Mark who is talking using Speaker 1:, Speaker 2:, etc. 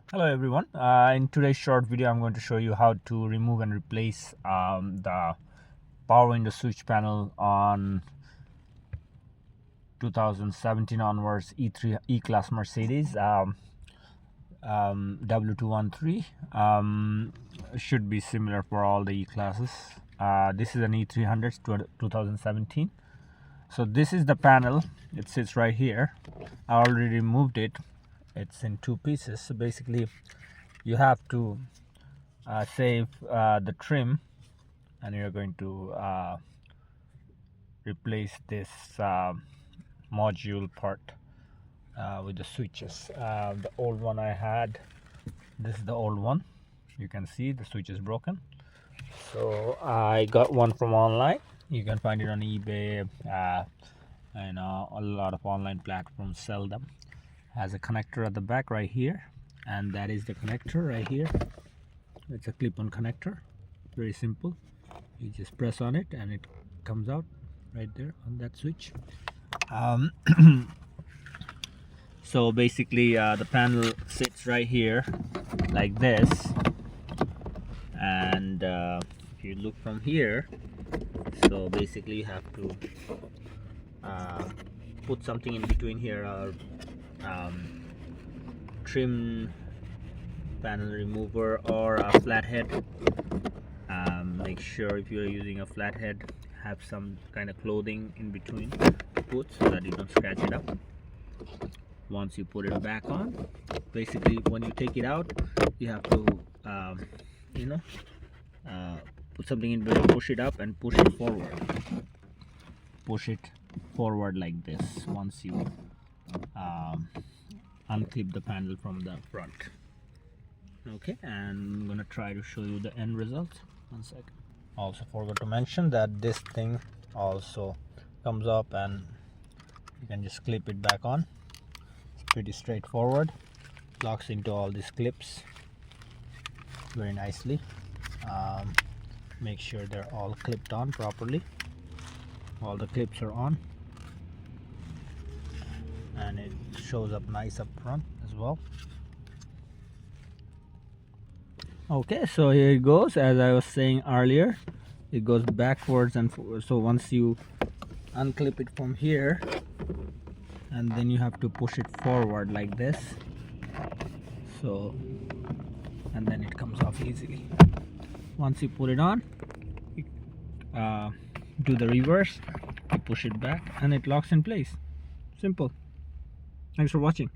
Speaker 1: Hello everyone. In today's short video I'm going to show you how to remove and replace the power window switch panel on 2017 onwards E3 E-Class Mercedes W213. Should be similar for all the E-Classes. This is an E300 2017. So this is the panel. It sits right here. I already removed it. It's in two pieces. So basically you have to save the trim, and you're going to replace this module part with the switches. The old one I had, this is the old one. You can see the switch is broken, so I got one from online. You can find it on eBay, and a lot of online platforms sell them. Has a connector at the back right here, and that is the connector right here. It's a clip-on connector, very simple. You just press on it and it comes out right there on that switch. So basically the panel sits right here like this, and if you look from here, so basically you have to put something in between here, or trim panel remover or a flathead. Make sure if you're using a flathead, have some kind of clothing in between to put so that you don't scratch it up. Once you put it back on, basically when you take it out, you have to put something in between, push it up and push it forward like this once you unclip the panel from the front. Okay, and I'm gonna try to show you the end result. One second. Also forgot to mention that this thing also comes up and you can just clip it back on. It's pretty straightforward. Locks into all these clips very nicely. Make sure they're all clipped on properly. All the clips are on, and it shows up nice up front as well. Okay, so here it goes. As I was saying earlier, it goes backwards and forwards. So once you unclip it from here, and then you have to push it forward like this, so, and then it comes off easily. Once you put it on, you, do the reverse, you push it back and it locks in place. Simple. Thanks for watching.